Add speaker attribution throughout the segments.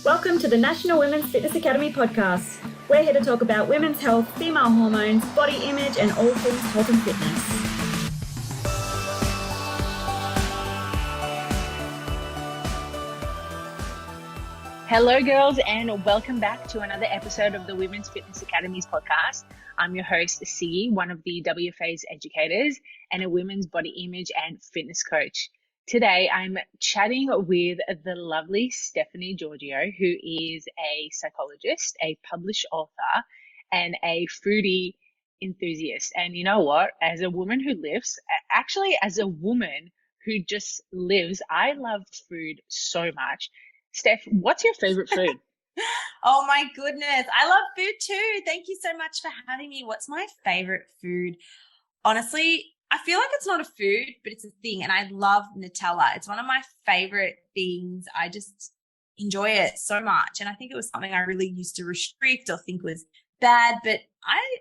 Speaker 1: Welcome to the National Women's Fitness Academy podcast. We're here to talk about women's health, female hormones, body image, and all things health and fitness.
Speaker 2: Hello, girls, and welcome back to another episode of the Women's Fitness Academy's podcast. I'm your host, Siggy, one of the WFA's educators and a women's body image and fitness coach. Today, I'm chatting with the lovely Stephanie Georgiou, who is a psychologist, a published author, and a foodie enthusiast. And you know what? As a woman who lives, actually as a woman who just lives, I love food so much. Steph, what's your favorite food?
Speaker 3: Oh my goodness. I love food too. Thank you so much for having me. What's my favorite food? Honestly, I feel like it's not a food, but it's a thing. And I love Nutella. It's one of my favorite things. I just enjoy it so much. And I think it was something I really used to restrict or think was bad, but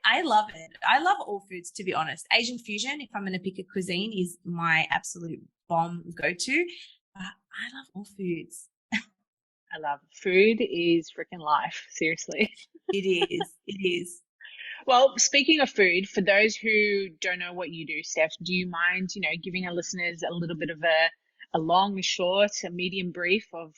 Speaker 3: I love it. I love all foods, to be honest. Asian fusion, if I'm going to pick a cuisine, is my absolute bomb go-to. But I love all foods.
Speaker 2: I love food is freaking life. Seriously.
Speaker 3: It is. It is.
Speaker 2: Well, speaking of food, for those who don't know what you do, Steph, do you mind, giving our listeners a little bit of a long, a short, a medium brief of,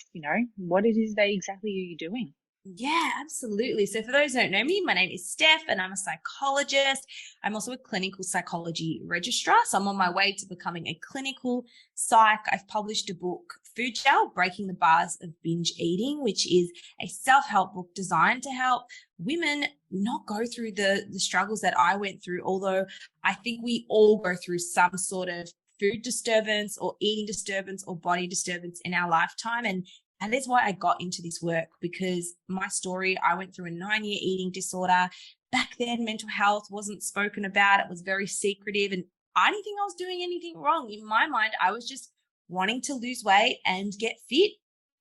Speaker 2: what it is they exactly are you doing?
Speaker 3: Yeah, absolutely. So for those who don't know me, my name is Steph and I'm a psychologist. I'm also a clinical psychology registrar. So I'm on my way to becoming a clinical psych. I've published a book, Food Gel, Breaking the Bars of Binge Eating, which is a self-help book designed to help women not go through the struggles that I went through. Although I think we all go through some sort of food disturbance or eating disturbance or body disturbance in our lifetime. And that's why I got into this work, because my story, I went through a 9-year eating disorder. Back then, mental health wasn't spoken about. It was very secretive and I didn't think I was doing anything wrong. In my mind, I was just wanting to lose weight and get fit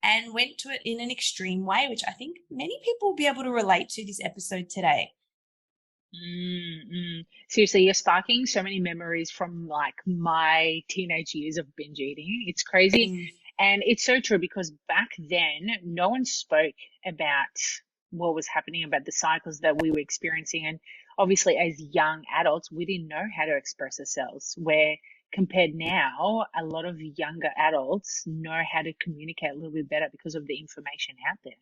Speaker 3: and went to it in an extreme way, which I think many people will be able to relate to this episode today.
Speaker 2: Seriously, you're sparking so many memories from like my teenage years of binge eating. It's crazy. And it's so true, because back then, no one spoke about what was happening, about the cycles that we were experiencing. And obviously, as young adults, we didn't know how to express ourselves, where compared now, a lot of younger adults know how to communicate a little bit better because of the information out there.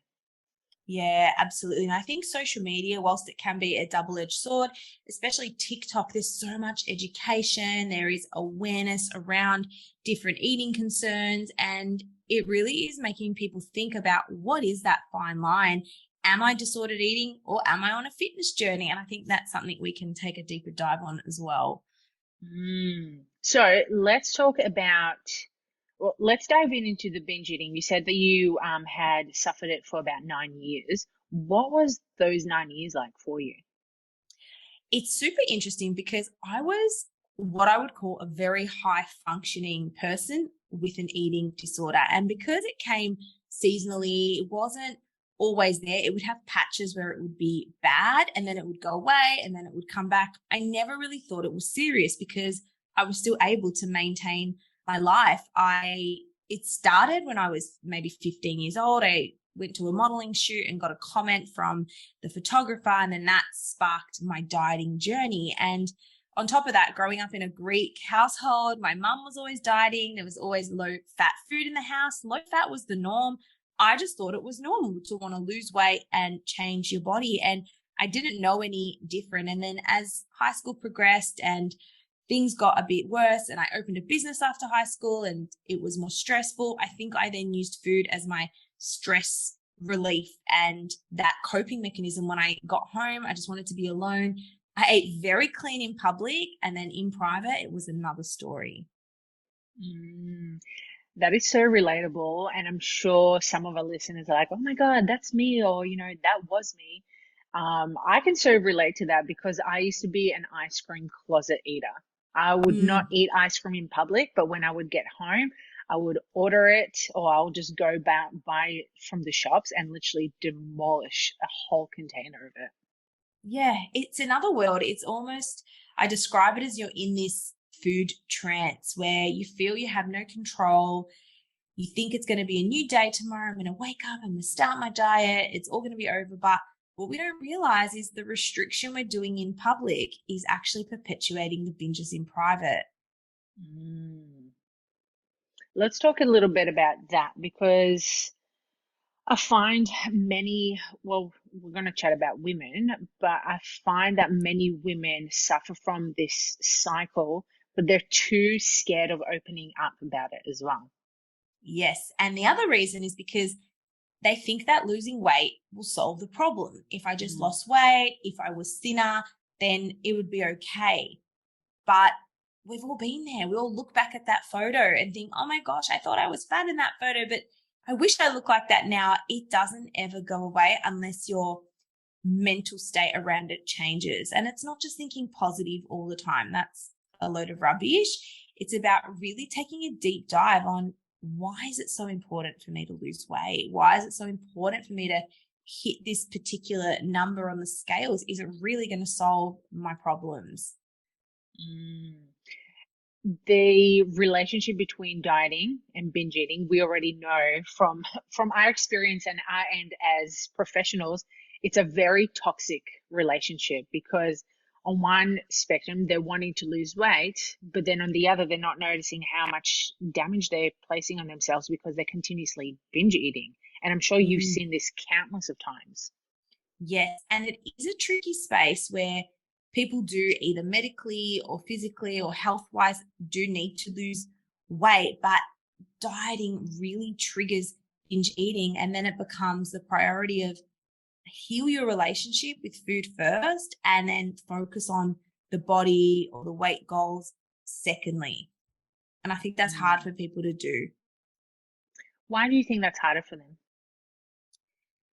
Speaker 3: Yeah, absolutely. And I think social media, whilst it can be a double-edged sword, especially TikTok, there's so much education. There is awareness around different eating concerns, and it really is making people think about, what is that fine line? Am I disordered eating or am I on a fitness journey? And I think that's something we can take a deeper dive on as well.
Speaker 2: So let's talk about, well, let's dive into the binge eating. You said that you had suffered it for about 9 years. What was those 9 years like for you?
Speaker 3: It's super interesting because I was what I would call a very high functioning person with an eating disorder. And because it came seasonally, it wasn't always there. It would have patches where it would be bad and then it would go away and then it would come back. I never really thought it was serious because I was still able to maintain my life. It started when I was maybe 15 years old. I went to a modeling shoot and got a comment from the photographer, and then that sparked my dieting journey. And on top of that, growing up in a Greek household, my mum was always dieting. There was always low fat food in the house. Low fat was the norm. I just thought it was normal to want to lose weight and change your body. And I didn't know any different. And then as high school progressed and things got a bit worse and I opened a business after high school and it was more stressful, I think I then used food as my stress relief and that coping mechanism. When I got home, I just wanted to be alone. I ate very clean in public, and then in private, it was another story.
Speaker 2: That is so relatable. And I'm sure some of our listeners are like, oh my God, that's me. Or, that was me. I can so relate to that because I used to be an ice cream closet eater. I would not eat ice cream in public, but when I would get home, I would order it, or I'll just go buy it from the shops and literally demolish a whole container of it.
Speaker 3: Yeah, it's another world. It's almost, I describe it as you're in this food trance where you feel you have no control. You think it's going to be a new day tomorrow. I'm going to wake up, I'm going to start my diet. It's all going to be over. But what we don't realize is the restriction we're doing in public is actually perpetuating the binges in private.
Speaker 2: Let's talk a little bit about that, because I find well, we're going to chat about women, but I find that many women suffer from this cycle, but they're too scared of opening up about it as well.
Speaker 3: Yes. And the other reason is because they think that losing weight will solve the problem. If I just lost weight, if I was thinner, then it would be okay. But we've all been there. We all look back at that photo and think, oh my gosh, I thought I was fat in that photo, but I wish I looked like that now. It doesn't ever go away unless your mental state around it changes. And it's not just thinking positive all the time. That's a load of rubbish. It's about really taking a deep dive on, why is it so important for me to lose weight? Why is it so important for me to hit this particular number on the scales? Is it really going to solve my problems?
Speaker 2: The relationship between dieting and binge eating, we already know from our experience and our end as professionals, it's a very toxic relationship, because on one spectrum, they're wanting to lose weight, but then on the other, they're not noticing how much damage they're placing on themselves because they're continuously binge eating. And I'm sure you've seen this countless of times.
Speaker 3: Yes. And it is a tricky space where people do either medically or physically or health-wise do need to lose weight, but dieting really triggers binge eating. And then it becomes the priority of heal your relationship with food first, and then focus on the body or the weight goals secondly. And I think that's hard for people to do.
Speaker 2: Why do you think that's harder for them?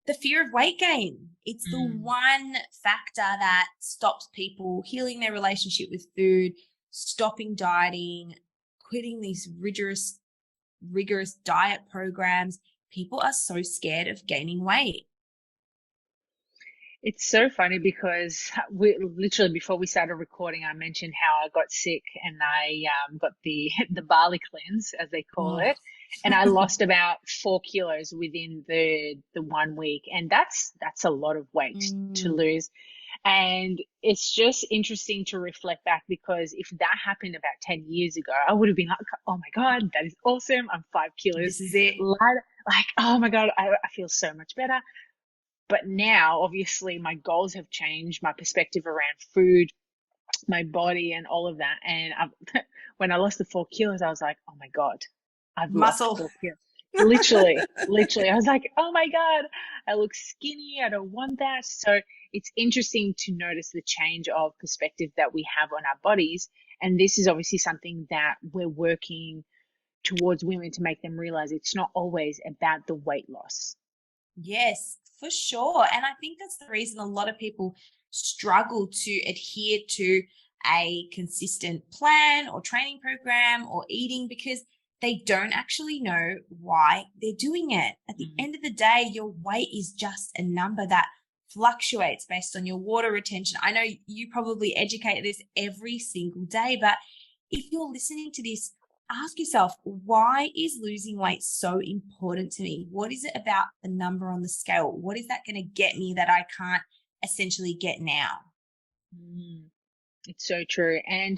Speaker 3: The fear of weight gain. It's the one factor that stops people healing their relationship with food, stopping dieting, quitting these rigorous diet programs. People are so scared of gaining weight.
Speaker 2: It's so funny because we literally, before we started recording, I mentioned how I got sick and I got the barley cleanse, as they call it, and I lost about 4 kilos within the 1 week, and that's a lot of weight to lose. And it's just interesting to reflect back, because if that happened about 10 years ago, I would have been like, oh my God, that is awesome. I'm 5 kilos.
Speaker 3: This is it.
Speaker 2: Like, oh my God, I feel so much better. But now, obviously, my goals have changed, my perspective around food, my body, and all of that. And when I lost the 4 kilos, I was like, oh my God, I've
Speaker 3: Muscle.
Speaker 2: lost 4 kilos. Literally, I was like, oh my God, I look skinny. I don't want that. So it's interesting to notice the change of perspective that we have on our bodies. And this is obviously something that we're working towards women to make them realize it's not always about the weight loss.
Speaker 3: Yes, for sure. And I think that's the reason a lot of people struggle to adhere to a consistent plan or training program or eating, because they don't actually know why they're doing it. At the end of the day, your weight is just a number that fluctuates based on your water retention. I know you probably educate this every single day, but if you're listening to this, ask yourself, why is losing weight so important to me? What is it about the number on the scale? What is that going to get me that I can't essentially get now?
Speaker 2: It's so true. And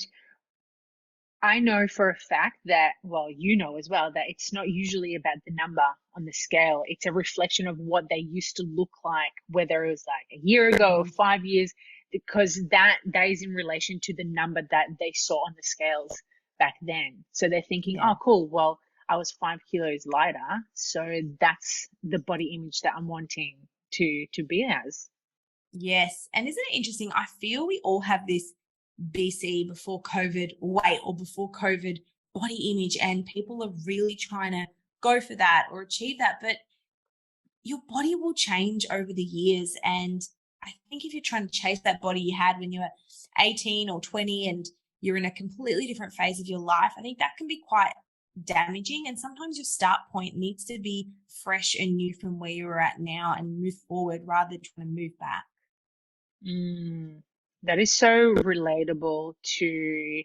Speaker 2: I know for a fact that, well, you know as well, that it's not usually about the number on the scale. It's a reflection of what they used to look like, whether it was like a year ago or 5 years, because that is in relation to the number that they saw on the scales back then. So they're thinking, oh, cool, well, I was 5 kilos lighter, so that's the body image that I'm wanting to be as.
Speaker 3: Yes. And isn't it interesting? I feel we all have this BC, before COVID weight, or before COVID body image, and people are really trying to go for that or achieve that. But your body will change over the years. And I think if you're trying to chase that body you had when you were 18 or 20 and you're in a completely different phase of your life, I think that can be quite damaging. And sometimes your start point needs to be fresh and new from where you're at now and move forward rather than trying to move back.
Speaker 2: That is so relatable to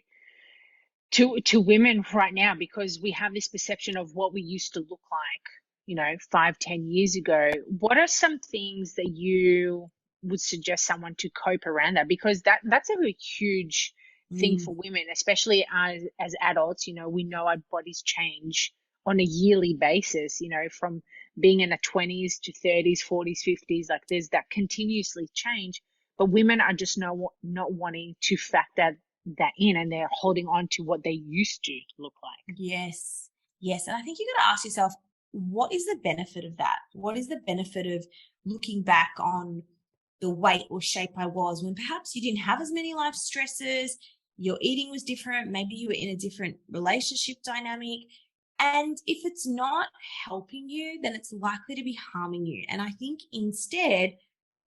Speaker 2: to women right now, because we have this perception of what we used to look like, 5, 10 years ago. What are some things that you would suggest someone to cope around that? Because that's a really huge thing
Speaker 3: Mm,
Speaker 2: for women, especially as adults. We know our bodies change on a yearly basis, from being in the 20s to 30s, 40s, 50s. Like, there's that continuously change, but women are just not wanting to factor that in, and they're holding on to what they used to look like.
Speaker 3: yes. Yes. And I think you got to ask yourself, what is the benefit of that? What is the benefit of looking back on the weight or shape I was when perhaps you didn't have as many life stresses, your eating was different, maybe you were in a different relationship dynamic. And if it's not helping you, then it's likely to be harming you. And I think instead,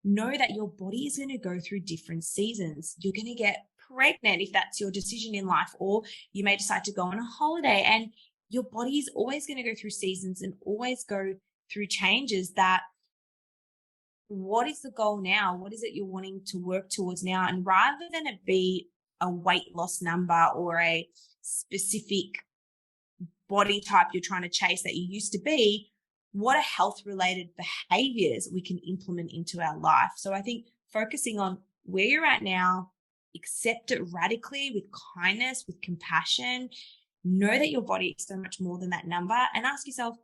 Speaker 3: know that your body is going to go through different seasons. You're going to get pregnant if that's your decision in life, or you may decide to go on a holiday, and your body is always going to go through seasons and always go through changes. That what is the goal now? What is it you're wanting to work towards now? And rather than it be a weight loss number or a specific body type you're trying to chase that you used to be, what are health related behaviors we can implement into our life? So I think focusing on where you're at now, accept it radically with kindness, with compassion, know that your body is so much more than that number, and ask yourself,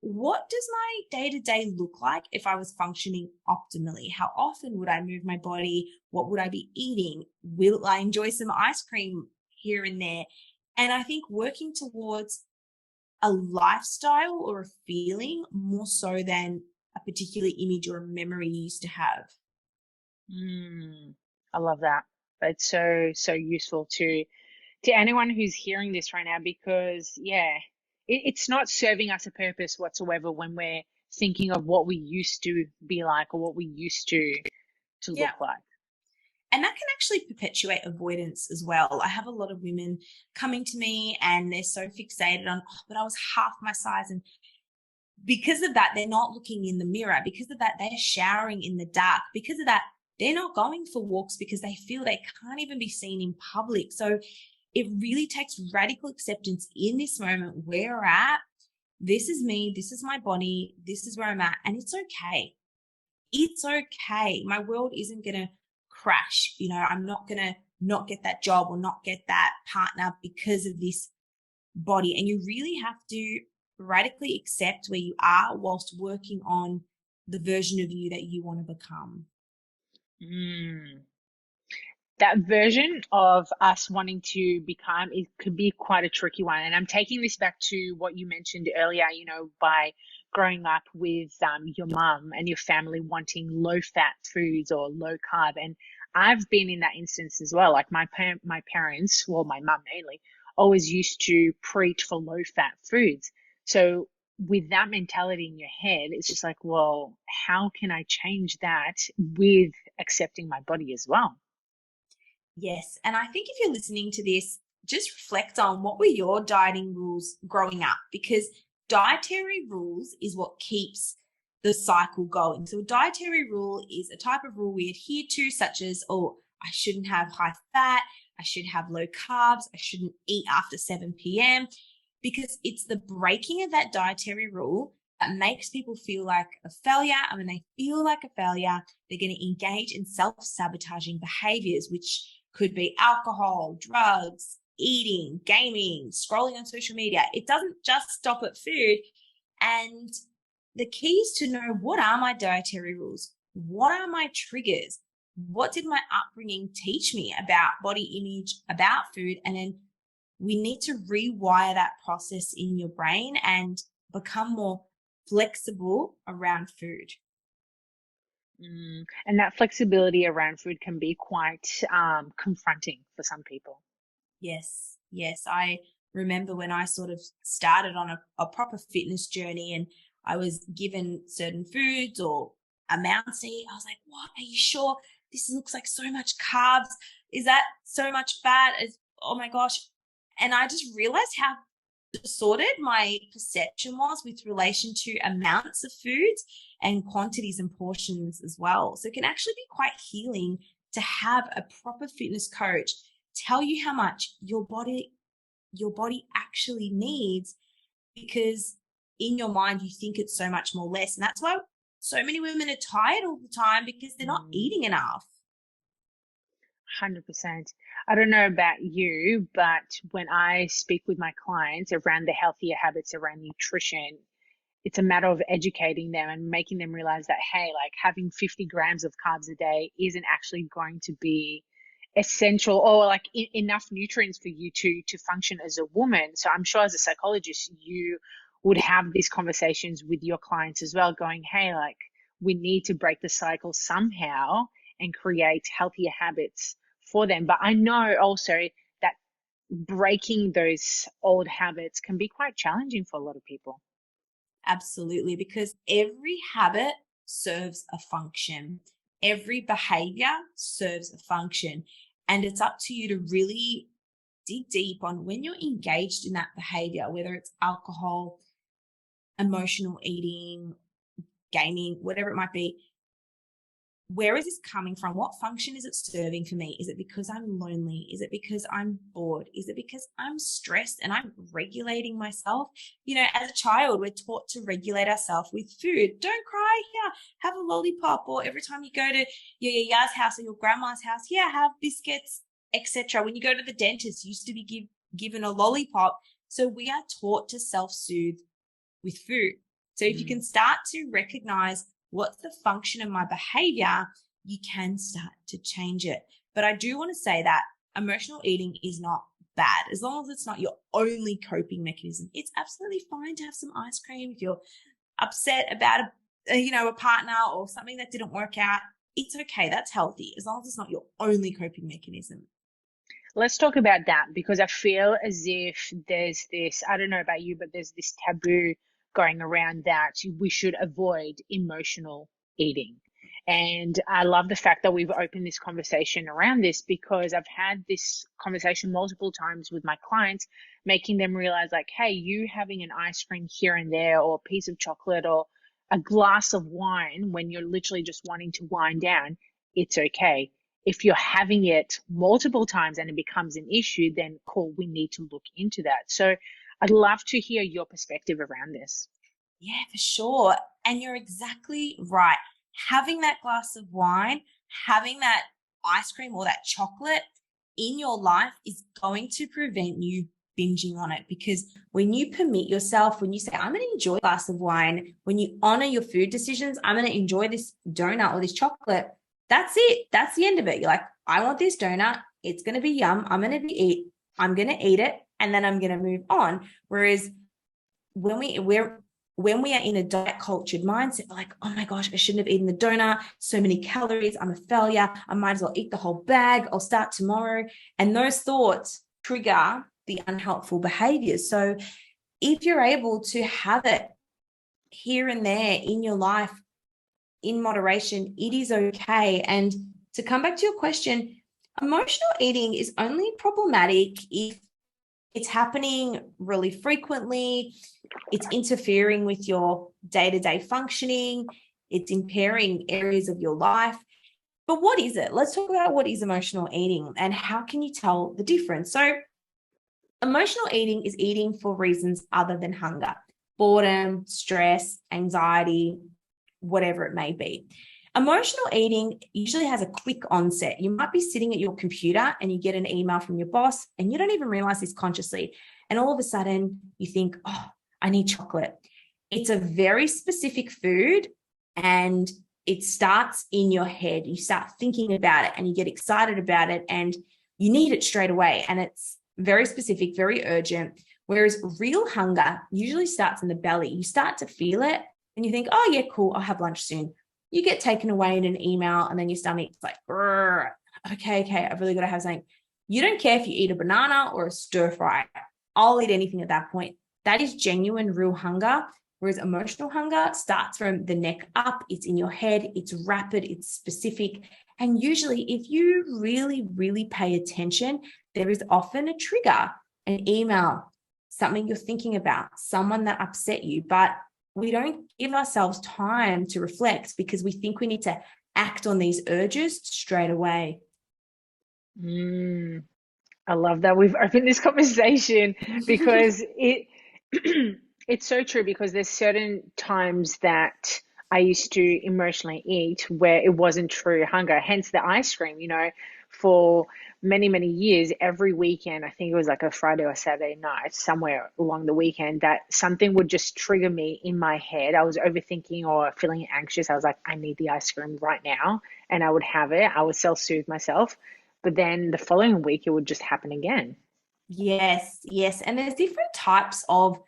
Speaker 3: what does my day to day look like if I was functioning optimally? How often would I move my body? What would I be eating? Will I enjoy some ice cream here and there? And I think working towards a lifestyle or a feeling more so than a particular image or a memory you used to have.
Speaker 2: I love that. It's so useful to anyone who's hearing this right now, because it's not serving us a purpose whatsoever when we're thinking of what we used to be like, or what we used to
Speaker 3: Yeah.
Speaker 2: look like.
Speaker 3: And that can actually perpetuate avoidance as well. I have a lot of women coming to me and they're so fixated on, oh, but I was half my size. And because of that, they're not looking in the mirror. Because of that, they're showering in the dark. Because of that, they're not going for walks because they feel they can't even be seen in public. So it really takes radical acceptance in this moment where we're at. This is me. This is my body. This is where I'm at. And it's okay. It's okay. My world isn't going to crash. I'm not going to not get that job or not get that partner because of this body. And you really have to radically accept where you are whilst working on the version of you that you want to become.
Speaker 2: That version of us wanting to become, it could be quite a tricky one. And I'm taking this back to what you mentioned earlier, by growing up with your mum and your family wanting low fat foods or low carb. And I've been in that instance as well. Like my parents, well, my mum mainly, always used to preach for low fat foods. So with that mentality in your head, it's just like, well, how can I change that with accepting my body as well?
Speaker 3: Yes. And I think if you're listening to this, just reflect on what were your dieting rules growing up, because dietary rules is what keeps the cycle going. So a dietary rule is a type of rule we adhere to, such as, oh, I shouldn't have high fat, I should have low carbs, I shouldn't eat after 7 p.m. Because it's the breaking of that dietary rule that makes people feel like a failure. And when they feel like a failure, they're going to engage in self-sabotaging behaviors, which could be alcohol, drugs, eating, gaming, scrolling on social media. It doesn't just stop at food. And the key is to know, what are my dietary rules? What are my triggers? What did my upbringing teach me about body image, about food? And then we need to rewire that process in your brain and become more flexible around food.
Speaker 2: And that flexibility around food can be quite confronting for some people.
Speaker 3: Yes. Yes. I remember when I sort of started on a proper fitness journey and I was given certain foods or amounts to eat. I was like, what? Are you sure? This looks like so much carbs. Is that so much fat? Oh my gosh. And I just realized how distorted my perception was with relation to amounts of foods and quantities and portions as well. So it can actually be quite healing to have a proper fitness coach tell you how much your body your body actually needs, because in your mind, you think it's so much more less. And that's why so many women are tired all the time, because they're not eating enough.
Speaker 2: 100%. I don't know about you, but when I speak with my clients around the healthier habits around nutrition, it's a matter of educating them and making them realize that, hey, like having 50 grams of carbs a day isn't actually going to be essential or like enough nutrients for you to function as a woman. So I'm sure as a psychologist, you would have these conversations with your clients as well, going, hey, like we need to break the cycle somehow and create healthier habits for them. But I know also that breaking those old habits can be quite challenging for a lot of people.
Speaker 3: Absolutely, because every habit serves a function. Every behavior serves a function. And it's up to you to really dig deep on when you're engaged in that behavior, whether it's alcohol, emotional eating, gaming, whatever it might be. Where is this coming from? What function is it serving for me? Is it because I'm lonely? Is it because I'm bored? Is it because I'm stressed and I'm regulating myself? You know, as a child, we're taught to regulate ourselves with food. Don't cry. Here, have a lollipop. Or every time you go to your ya's house or your grandma's house, have biscuits, etc. When you go to the dentist, you used to be given a lollipop. So we are taught to self-soothe with food. So if you can start to recognize what's the function of my behavior, you can start to change it. But I do want to say that emotional eating is not bad. As long as it's not your only coping mechanism, it's absolutely fine to have some ice cream. If you're upset about a partner or something that didn't work out, it's okay. That's healthy, as long as it's not your only coping mechanism.
Speaker 2: Let's talk about that, because I feel as if there's this, I don't know about you, but there's this taboo going around that we should avoid emotional eating. And I love the fact that we've opened this conversation around this, because I've had this conversation multiple times with my clients, making them realize like, hey, you having an ice cream here and there, or a piece of chocolate, or a glass of wine when you're literally just wanting to wind down, it's okay. If you're having it multiple times and it becomes an issue, then cool, we need to look into that. So I'd love to hear your perspective around this.
Speaker 3: Yeah, for sure. And you're exactly right. Having that glass of wine, having that ice cream or that chocolate in your life is going to prevent you binging on it. Because when you permit yourself, when you say, I'm going to enjoy a glass of wine, when you honor your food decisions, I'm going to enjoy this donut or this chocolate, that's it. That's the end of it. You're like, I want this donut. It's going to be yum. I'm going to eat it. And then I'm going to move on. Whereas when we are in a diet cultured mindset, we're like, oh my gosh, I shouldn't have eaten the donut. So many calories. I'm a failure. I might as well eat the whole bag. I'll start tomorrow. And those thoughts trigger the unhelpful behaviors. So if you're able to have it here and there in your life in moderation, it is okay. And to come back to your question, emotional eating is only problematic if it's happening really frequently, it's interfering with your day-to-day functioning, it's impairing areas of your life. But what is it? Let's talk about what is emotional eating and how can you tell the difference. So emotional eating is eating for reasons other than hunger, boredom, stress, anxiety, whatever it may be. Emotional eating usually has a quick onset. You might be sitting at your computer and you get an email from your boss and you don't even realize this consciously. And all of a sudden you think, oh, I need chocolate. It's a very specific food and it starts in your head. You start thinking about it and you get excited about it and you need it straight away. And it's very specific, very urgent. Whereas real hunger usually starts in the belly. You start to feel it and you think, oh yeah, cool, I'll have lunch soon. You get taken away in an email and then your stomach's like, okay, I've really got to have something. You don't care if you eat a banana or a stir fry. I'll eat anything at that point. That is genuine, real hunger. Whereas emotional hunger starts from the neck up. It's in your head. It's rapid. It's specific. And usually if you really, really pay attention, there is often a trigger, an email, something you're thinking about, someone that upset you. But we don't give ourselves time to reflect because we think we need to act on these urges straight away.
Speaker 2: I I love that we've opened this conversation because it's so true, because there's certain times that I used to emotionally eat where it wasn't true hunger, hence the ice cream, for many, many years, every weekend, I think it was like a Friday or Saturday night, somewhere along the weekend, that something would just trigger me in my head. I was overthinking or feeling anxious. I was like, I need the ice cream right now. And I would have it. I would self-soothe myself. But then the following week, it would just happen again.
Speaker 3: Yes, yes. And there's different types of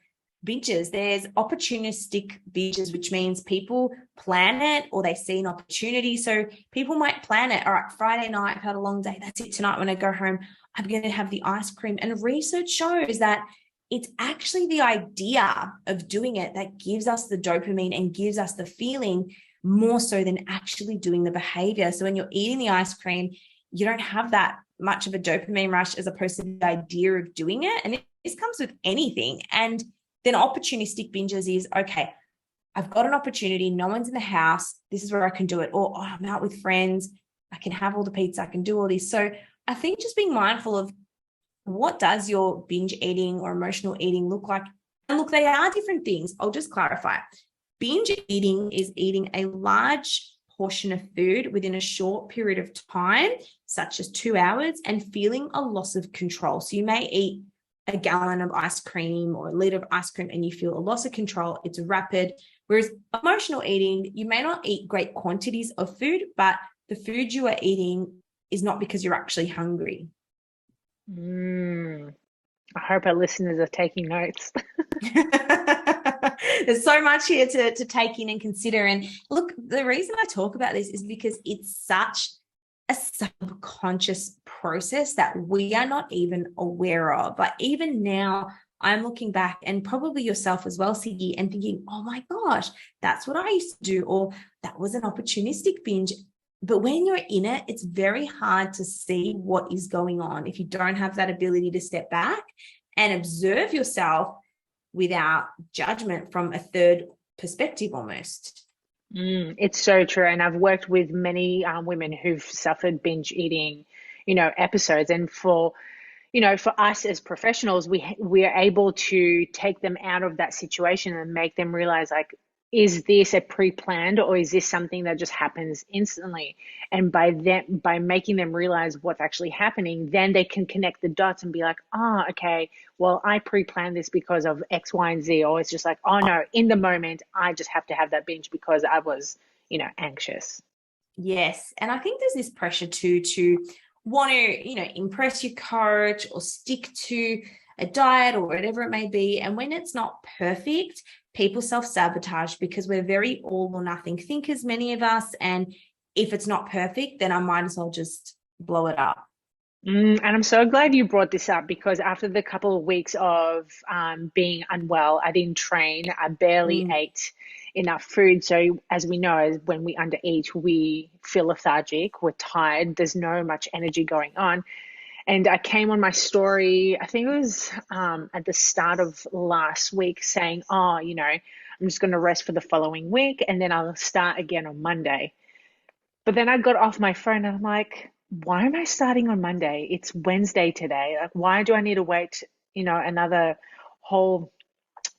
Speaker 3: binges. There's opportunistic binges, which means people plan it or they see an opportunity. So people might plan it. All right, Friday night, I've had a long day. That's it. Tonight when I go home, I'm going to have the ice cream. And research shows that it's actually the idea of doing it that gives us the dopamine and gives us the feeling more so than actually doing the behavior. So when you're eating the ice cream, you don't have that much of a dopamine rush as opposed to the idea of doing it. And this comes with anything. And then opportunistic binges is, okay, I've got an opportunity. No one's in the house. This is where I can do it. Or I'm out with friends. I can have all the pizza. I can do all this. So I think just being mindful of what does your binge eating or emotional eating look like? And look, they are different things. I'll just clarify. Binge eating is eating a large portion of food within a short period of time, such as 2 hours, and feeling a loss of control. So you may eat a gallon of ice cream or a liter of ice cream and you feel a loss of control. It's rapid. Whereas emotional eating, you may not eat great quantities of food, but the food you are eating is not because you're actually hungry.
Speaker 2: I hope our listeners are taking notes.
Speaker 3: There's so much here to take in and consider. And look, the reason I talk about this is because it's such a subconscious process that we are not even aware of. But even now, I'm looking back, and probably yourself as well, Siggy, and thinking, oh my gosh, that's what I used to do, or that was an opportunistic binge. But when you're in it, it's very hard to see what is going on if you don't have that ability to step back and observe yourself without judgment from a third perspective almost.
Speaker 2: It's so true. And I've worked with many women who've suffered binge eating, episodes. And for us as professionals, we are able to take them out of that situation and make them realize, like, is this a pre-planned, or is this something that just happens instantly? And by making them realize what's actually happening, then they can connect the dots and be like, okay, well, I pre-planned this because of X, Y, and Z. Or it's just like, oh no, in the moment, I just have to have that binge because I was, anxious.
Speaker 3: Yes. And I think there's this pressure too to want to, impress your coach or stick to a diet or whatever it may be. And when it's not perfect, people self-sabotage because we're very all or nothing thinkers, many of us. And if it's not perfect, then I might as well just blow it up.
Speaker 2: And I'm so glad you brought this up, because after the couple of weeks of being unwell, I didn't train. I barely ate enough food. So as we know, when we undereat, we feel lethargic, we're tired, there's no much energy going on. And I came on my story, I think it was at the start of last week, saying, I'm just going to rest for the following week and then I'll start again on Monday. But then I got off my phone and I'm like, why am I starting on Monday? It's Wednesday today. Like, why do I need to wait, another whole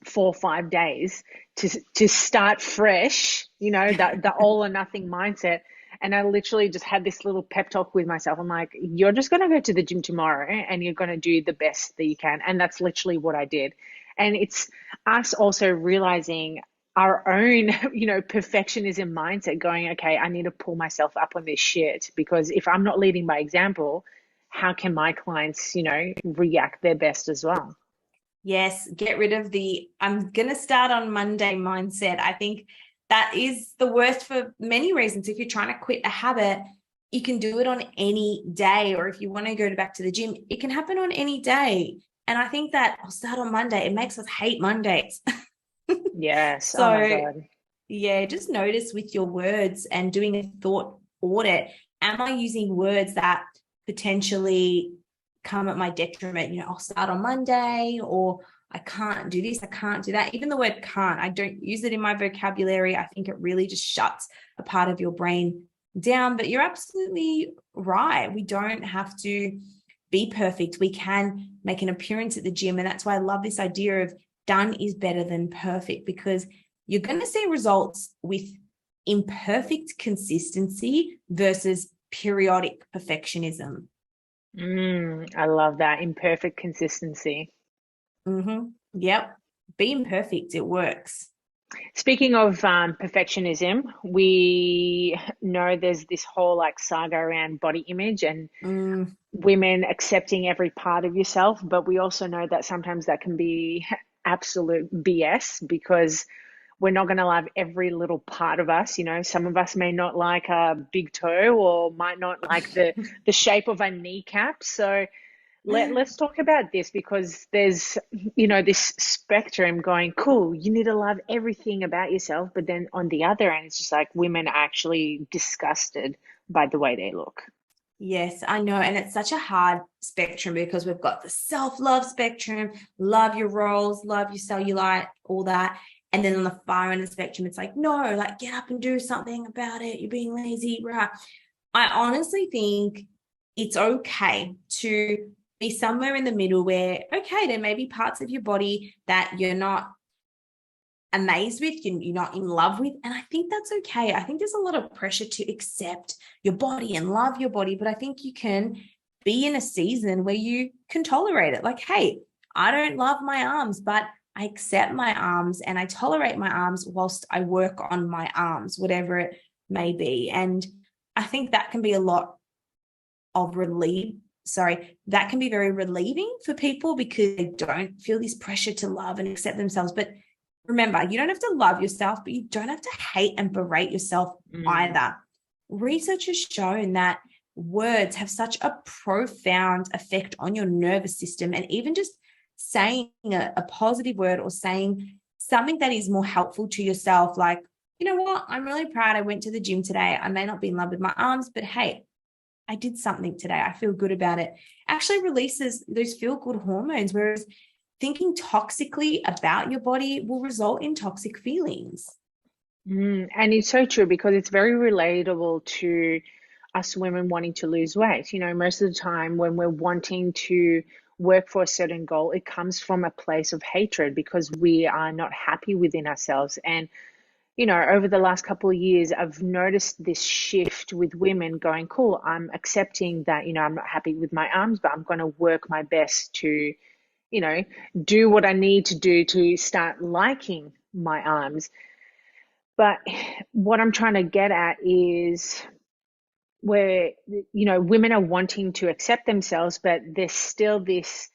Speaker 2: 4 or 5 days to start fresh, the all or nothing mindset? And I literally just had this little pep talk with myself. I'm like, you're just going to go to the gym tomorrow and you're going to do the best that you can. And that's literally what I did. And it's us also realizing our own, perfectionism mindset, going, okay, I need to pull myself up on this shit, because if I'm not leading by example, how can my clients, react their best as well?
Speaker 3: Yes. Get rid of the, I'm going to start on Monday mindset. I think that is the worst for many reasons. If you're trying to quit a habit, you can do it on any day. Or if you want to go back to the gym, it can happen on any day. And I think that I'll start on Monday. It makes us hate Mondays.
Speaker 2: Yes.
Speaker 3: So,
Speaker 2: oh my God.
Speaker 3: Yeah, just notice with your words and doing a thought audit. Am I using words that potentially come at my detriment? I'll start on Monday, or I can't do this, I can't do that. Even the word can't, I don't use it in my vocabulary. I think it really just shuts a part of your brain down. But you're absolutely right. We don't have to be perfect. We can make an appearance at the gym. And that's why I love this idea of done is better than perfect, because you're going to see results with imperfect consistency versus periodic perfectionism.
Speaker 2: I love that. Imperfect consistency.
Speaker 3: Yep. Be imperfect. It works.
Speaker 2: Speaking of perfectionism, we know there's this whole like saga around body image and women accepting every part of yourself, but we also know that sometimes that can be absolute BS, because we're not going to love every little part of us. You know, some of us may not like a big toe or might not like the shape of a kneecap. So let's talk about this, because there's, this spectrum going, cool, you need to love everything about yourself. But then on the other end, it's just like women are actually disgusted by the way they look.
Speaker 3: Yes, I know. And it's such a hard spectrum, because we've got the self-love spectrum, love your rolls, love your cellulite, all that. And then on the far end of the spectrum, it's like, no, like get up and do something about it. You're being lazy, right? I honestly think it's okay to be somewhere in the middle where, okay, there may be parts of your body that you're not amazed with, you're not in love with. And I think that's okay. I think there's a lot of pressure to accept your body and love your body, but I think you can be in a season where you can tolerate it. Like, hey, I don't love my arms, but I accept my arms and I tolerate my arms whilst I work on my arms, whatever it may be. And I think that can be a lot of relief. That can be very relieving for people, because they don't feel this pressure to love and accept themselves. But remember, you don't have to love yourself, but you don't have to hate and berate yourself either. Research has shown that words have such a profound effect on your nervous system, and even just saying a positive word or saying something that is more helpful to yourself, like, you know what, I'm really proud I went to the gym today. I may not be in love with my arms, but hey, I did something today. I feel good about it. Actually releases those feel-good hormones, whereas thinking toxically about your body will result in toxic feelings.
Speaker 2: And it's so true, because it's very relatable to us women wanting to lose weight. You know, most of the time when we're wanting to work for a certain goal, it comes from a place of hatred, because we are not happy within ourselves. And over the last couple of years, I've noticed this shift with women going, cool, I'm accepting that, I'm not happy with my arms, but I'm going to work my best to, do what I need to do to start liking my arms. But what I'm trying to get at is where, women are wanting to accept themselves, but there's still this,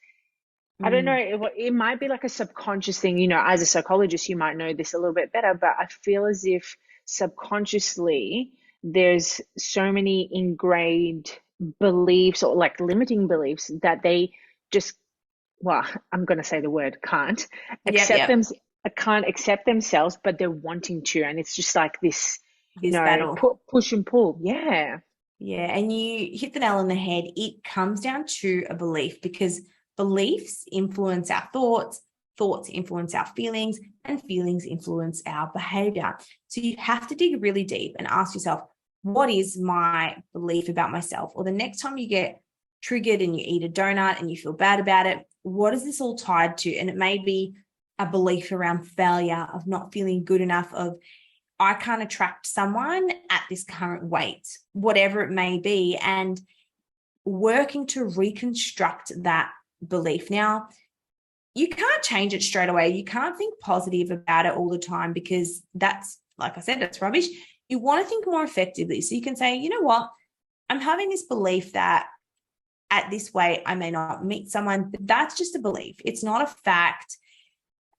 Speaker 2: I don't know, it might be like a subconscious thing. As a psychologist, you might know this a little bit better, but I feel as if subconsciously there's so many ingrained beliefs or like limiting beliefs that they just, well, I'm going to say the word can't accept themselves, but they're wanting to. And it's just like this
Speaker 3: battle.
Speaker 2: Push and pull. Yeah.
Speaker 3: Yeah. And you hit the nail on the head. It comes down to a belief, because beliefs influence our thoughts, thoughts influence our feelings, and feelings influence our behavior. So you have to dig really deep and ask yourself, what is my belief about myself? Or the next time you get triggered and you eat a donut and you feel bad about it, what is this all tied to? And it may be a belief around failure, of not feeling good enough, of I can't attract someone at this current weight, whatever it may be, and working to reconstruct that belief. Now, you can't change it straight away. You can't think positive about it all the time, because that's, like I said, that's rubbish. You want to think more effectively. So you can say, you know what, I'm having this belief that at this weight, I may not meet someone, but that's just a belief. It's not a fact.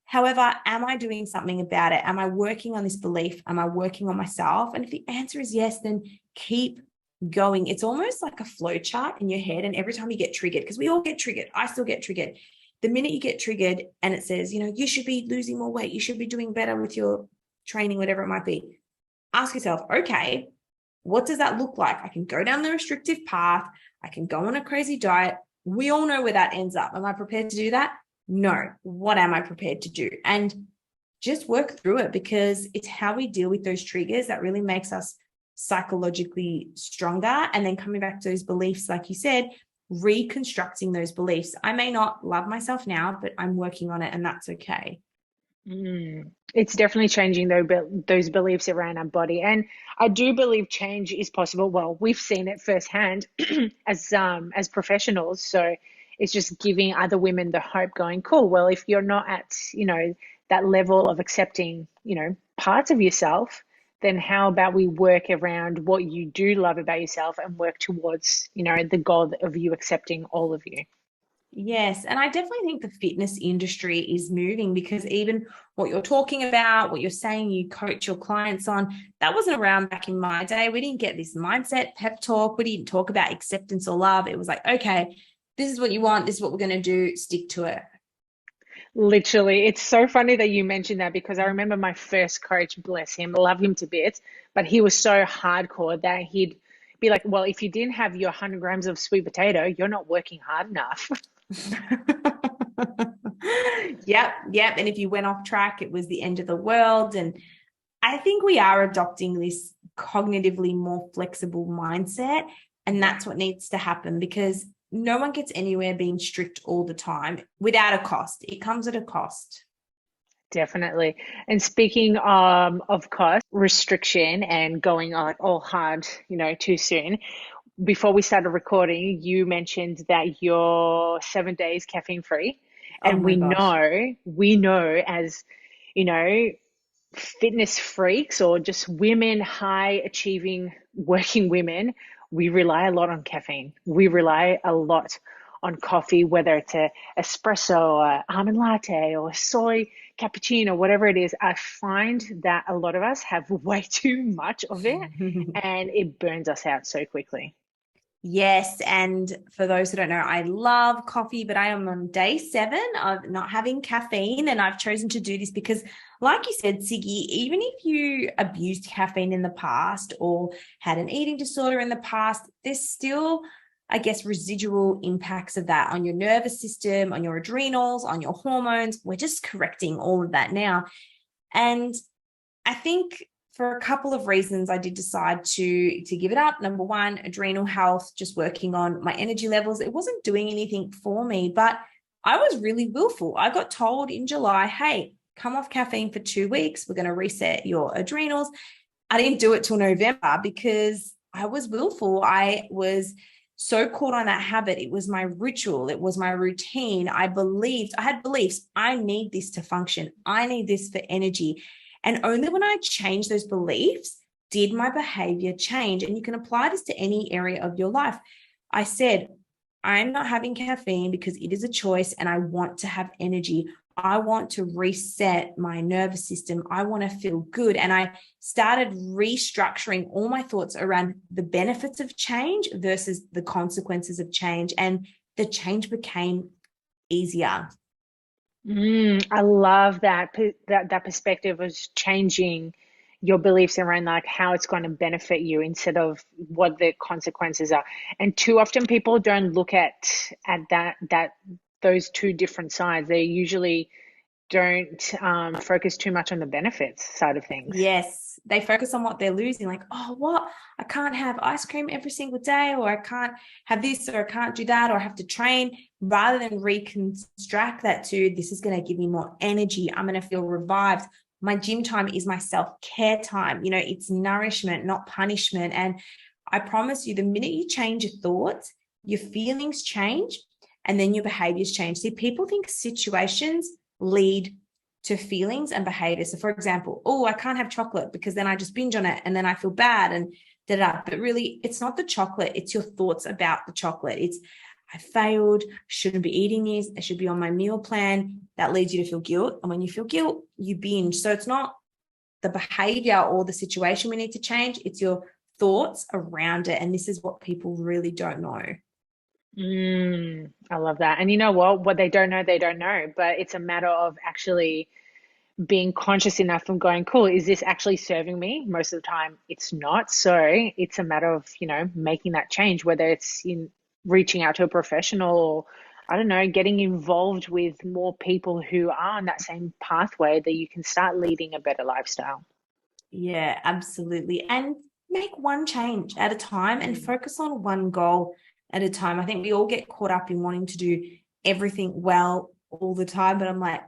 Speaker 3: However, am I doing something about it? Am I working on this belief? Am I working on myself? And if the answer is yes, then keep going. It's almost like a flow chart in your head. And every time you get triggered, because we all get triggered, I still get triggered. The minute you get triggered and it says, you should be losing more weight, you should be doing better with your training, whatever it might be, ask yourself, okay, what does that look like? I can go down the restrictive path. I can go on a crazy diet. We all know where that ends up. Am I prepared to do that? No. What am I prepared to do? And just work through it, because it's how we deal with those triggers that really makes us psychologically stronger. And then coming back to those beliefs, like you said, reconstructing those beliefs. I may not love myself now, but I'm working on it, and that's okay.
Speaker 2: It's definitely changing those beliefs around our body, and I do believe change is possible. Well, we've seen it firsthand as professionals, so it's just giving other women the hope, going, cool. Well, if you're not at that level of accepting parts of yourself, then how about we work around what you do love about yourself and work towards the goal of you accepting all of you.
Speaker 3: Yes. And I definitely think the fitness industry is moving, because even what you're talking about, what you're saying, you coach your clients on, that wasn't around back in my day. We didn't get this mindset pep talk. We didn't talk about acceptance or love. It was like, okay, this is what you want. This is what we're going to do. Stick to it.
Speaker 2: Literally, it's so funny that you mentioned that, because I remember my first coach, bless him, love him to bits, but he was so hardcore that he'd be like, well, if you didn't have your 100 grams of sweet potato, you're not working hard enough.
Speaker 3: Yep. And if you went off track, it was the end of the world. And I think we are adopting this cognitively more flexible mindset. And that's what needs to happen, because no one gets anywhere being strict all the time without a cost. It comes at a cost.
Speaker 2: Definitely. And speaking of cost, restriction, and going all hard, too soon. Before we started recording, you mentioned that you're 7 days caffeine free.
Speaker 3: Oh
Speaker 2: And
Speaker 3: my gosh.
Speaker 2: we know as, fitness freaks, or just women, high achieving working women, we rely a lot on caffeine. We rely a lot on coffee, whether it's a espresso, or almond latte, or soy cappuccino, whatever it is. I find that a lot of us have way too much of it, and it burns us out so quickly.
Speaker 3: Yes. And for those who don't know, I love coffee, but I am on day 7 of not having caffeine. And I've chosen to do this because, like you said, Siggy, even if you abused caffeine in the past or had an eating disorder in the past, there's still, I guess, residual impacts of that on your nervous system, on your adrenals, on your hormones. We're just correcting all of that now. And I think for a couple of reasons, I did decide to give it up. Number one, adrenal health, just working on my energy levels. It wasn't doing anything for me, but I was really willful. I got told in July, hey, come off caffeine for 2 weeks. We're going to reset your adrenals. I didn't do it till November because I was willful. I was so caught on that habit. It was my ritual. It was my routine. I had beliefs. I need this to function. I need this for energy. And only when I changed those beliefs did my behavior change. And you can apply this to any area of your life. I said, I'm not having caffeine because it is a choice and I want to have energy. I want to reset my nervous system. I want to feel good. And I started restructuring all my thoughts around the benefits of change versus the consequences of change. And the change became easier.
Speaker 2: I love that perspective of changing your beliefs around like how it's going to benefit you instead of what the consequences are. And too often people don't look at that those two different sides. They usually don't focus too much on the benefits side of things.
Speaker 3: Yes, they focus on what they're losing. Like, oh, what? I can't have ice cream every single day, or I can't have this, or I can't do that, or I have to train, rather than reconstruct that to, this is going to give me more energy. I'm going to feel revived. My gym time is my self-care time. It's nourishment, not punishment. And I promise you, the minute you change your thoughts, your feelings change, and then your behaviors change. See, people think situations lead to feelings and behavior. So for example, oh, I can't have chocolate because then I just binge on it and then I feel bad and da-da. But really, it's not the chocolate. It's your thoughts about the chocolate. It's, I failed, shouldn't be eating this. I should be on my meal plan. That leads you to feel guilt. And when you feel guilt, you binge. So it's not the behavior or the situation we need to change. It's your thoughts around it. And this is what people really don't know.
Speaker 2: I love that. And you know what they don't know, they don't know. But it's a matter of actually being conscious enough and going, cool, is this actually serving me? Most of the time it's not. So it's a matter of, making that change, whether it's in reaching out to a professional or, I don't know, getting involved with more people who are on that same pathway that you can start leading a better lifestyle.
Speaker 3: Yeah, absolutely. And make one change at a time and focus on one goal. at a time. I think we all get caught up in wanting to do everything well all the time, but I'm like,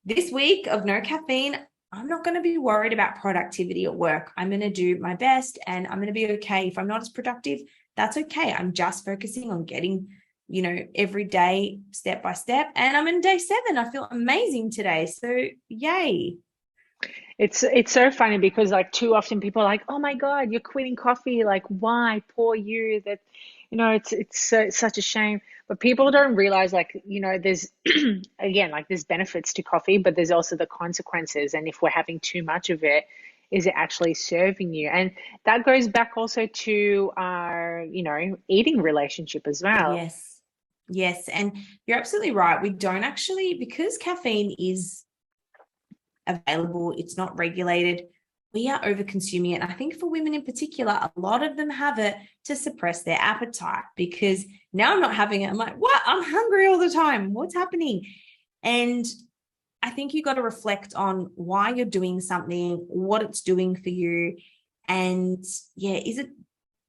Speaker 3: this week of no caffeine, I'm not going to be worried about productivity at work. I'm going to do my best and I'm going to be okay. If I'm not as productive, that's okay. I'm just focusing on getting, every day step by step. And I'm in day 7. I feel amazing today. So yay.
Speaker 2: It's so funny because like too often people are like, "Oh my God, you're quitting coffee. Like, why? Poor you." That, it's such a shame. But people don't realize like, there's again, like there's benefits to coffee, but there's also the consequences. And if we're having too much of it, is it actually serving you? And that goes back also to our, eating relationship as well.
Speaker 3: Yes. Yes. And you're absolutely right. We don't actually, because caffeine is available, it's not regulated, we are over consuming it. And I think for women in particular, a lot of them have it to suppress their appetite, because now I'm not having it. I'm like, what? I'm hungry all the time. What's happening? And I think you got to reflect on why you're doing something, what it's doing for you. And yeah, is it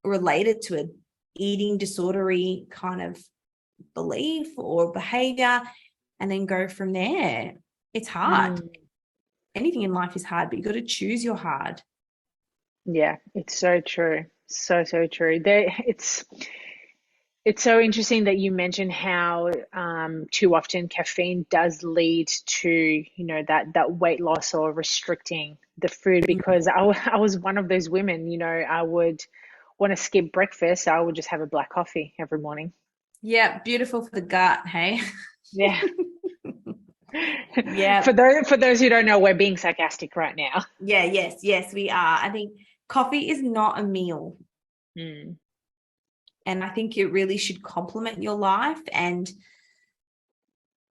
Speaker 3: related to an eating disordery kind of belief or behavior? And then go from there. It's hard. Anything in life is hard, but you got to choose your hard.
Speaker 2: Yeah, it's so true. So, so true. It's so interesting that you mentioned how too often caffeine does lead to, that weight loss or restricting the food, because I was one of those women, I would want to skip breakfast. So I would just have a black coffee every morning.
Speaker 3: Yeah, beautiful for the gut, hey?
Speaker 2: Yeah.
Speaker 3: Yeah.
Speaker 2: For those who don't know, we're being sarcastic right now.
Speaker 3: Yeah, yes, we are. I think coffee is not a meal.
Speaker 2: Mm.
Speaker 3: And I think it really should complement your life and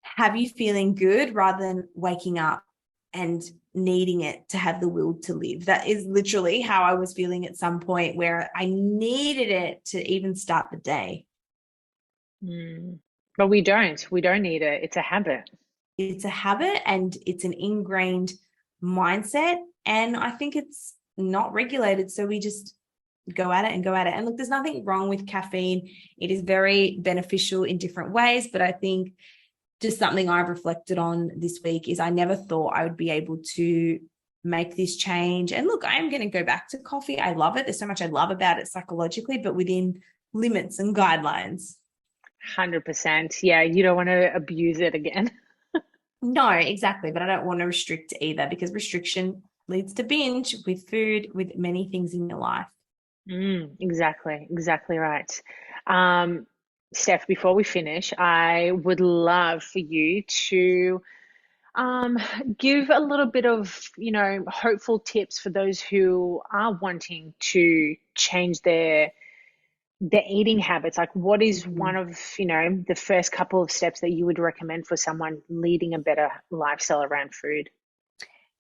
Speaker 3: have you feeling good rather than waking up and needing it to have the will to live. That is literally how I was feeling at some point, where I needed it to even start the day.
Speaker 2: But we don't need it. It's a habit.
Speaker 3: It's a habit and it's an ingrained mindset. And I think it's not regulated. So we just go at it and go at it. And look, there's nothing wrong with caffeine. It is very beneficial in different ways. But I think just something I've reflected on this week is I never thought I would be able to make this change. And look, I am going to go back to coffee. I love it. There's so much I love about it psychologically, but within limits and guidelines.
Speaker 2: 100%. Yeah, you don't want to abuse it again.
Speaker 3: No, exactly. But I don't want to restrict either, because restriction leads to binge with food, with many things in your life.
Speaker 2: Exactly right. Steph, before we finish, I would love for you to give a little bit of, hopeful tips for those who are wanting to change their eating habits. Like, what is one of, the first couple of steps that you would recommend for someone leading a better lifestyle around food?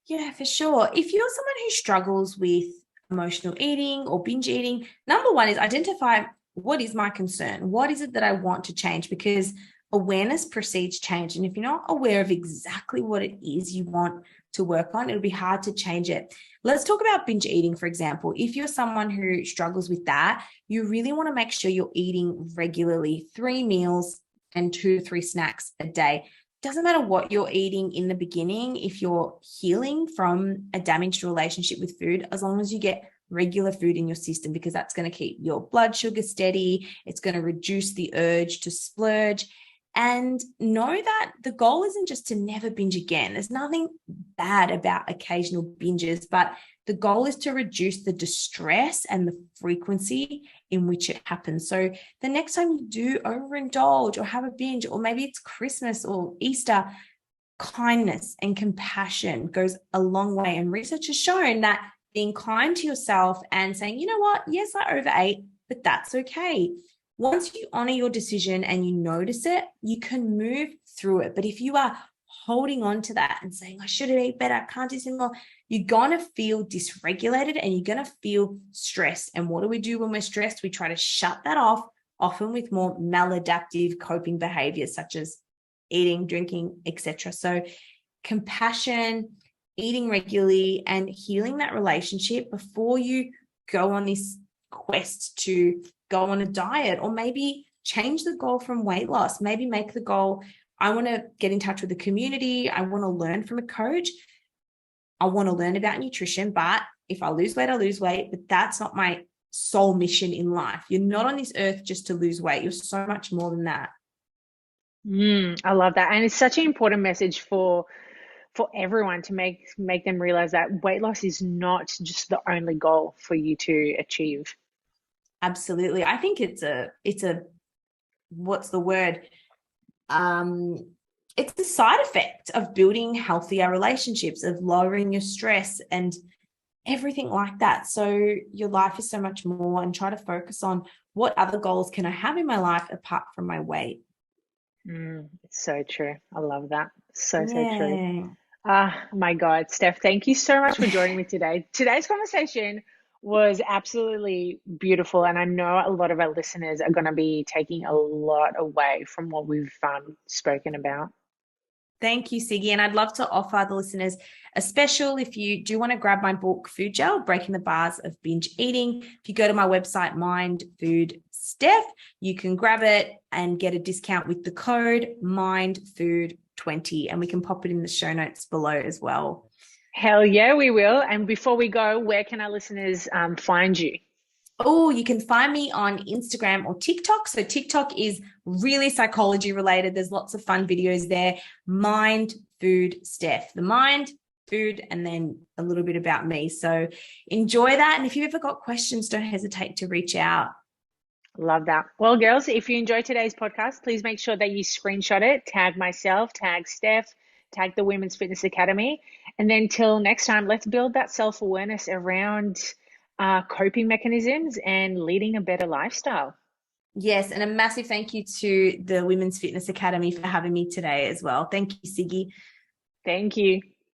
Speaker 3: Yeah, for sure. If you're someone who struggles with emotional eating or binge eating, number one is identify, what is my concern? What is it that I want to change? Because awareness precedes change. And if you're not aware of exactly what it is you want to work on, it'll be hard to change it. Let's talk about binge eating, for example. If you're someone who struggles with that, you really want to make sure you're eating regularly, 3 meals and 2 to 3 snacks a day. Doesn't matter what you're eating in the beginning, if you're healing from a damaged relationship with food, as long as you get regular food in your system, because that's going to keep your blood sugar steady. It's going to reduce the urge to splurge. And know that the goal isn't just to never binge again. There's nothing bad about occasional binges, but the goal is to reduce the distress and the frequency in which it happens. So the next time you do overindulge or have a binge, or maybe it's Christmas or Easter, kindness and compassion goes a long way. And research has shown that being kind to yourself and saying, you know what, yes, I overate, but that's okay. Once you honor your decision and you notice it, you can move through it. But if you are holding on to that and saying, I should have eaten better, I can't do this anymore, you're going to feel dysregulated and you're going to feel stressed. And what do we do when we're stressed? We try to shut that off, often with more maladaptive coping behaviors such as eating, drinking, etc. So compassion, eating regularly, and healing that relationship before you go on this quest to go on a diet, or maybe change the goal from weight loss. Maybe make the goal, I want to get in touch with the community. I want to learn from a coach. I want to learn about nutrition, but if I lose weight, I lose weight. But that's not my sole mission in life. You're not on this earth just to lose weight. You're so much more than that.
Speaker 2: I love that. And it's such an important message for everyone to make them realize that weight loss is not just the only goal for you to achieve.
Speaker 3: Absolutely. I think it's a what's the word? It's the side effect of building healthier relationships, of lowering your stress and everything like that. So your life is so much more, and try to focus on what other goals can I have in my life apart from my weight.
Speaker 2: It's so true. I love that. So
Speaker 3: Yeah.
Speaker 2: true. My God, Steph, thank you so much for joining me today. Today's conversation was absolutely beautiful, and I know a lot of our listeners are going to be taking a lot away from what we've spoken about.
Speaker 3: Thank you, Siggy. And I'd love to offer the listeners a special. If you do want to grab my book, Food Gel, Breaking the Bars of Binge Eating, if you go to my website, Mind Food Steph, you can grab it and get a discount with the code MINDFOOD20. And we can pop it in the show notes below as well.
Speaker 2: Hell yeah, we will. And before we go, where can our listeners find you?
Speaker 3: Oh, you can find me on Instagram or TikTok. So TikTok is really psychology related. There's lots of fun videos there. Mind Food Steph, the mind, food, and then a little bit about me. So enjoy that. And if you've ever got questions, don't hesitate to reach out.
Speaker 2: Love that. Well, girls, if you enjoyed today's podcast, please make sure that you screenshot it, tag myself, tag Steph, tag the Women's Fitness Academy. And then till next time, let's build that self-awareness around coping mechanisms and leading a better lifestyle.
Speaker 3: Yes, and a massive thank you to the Women's Fitness Academy for having me today as well. Thank you, Siggy.
Speaker 2: Thank you.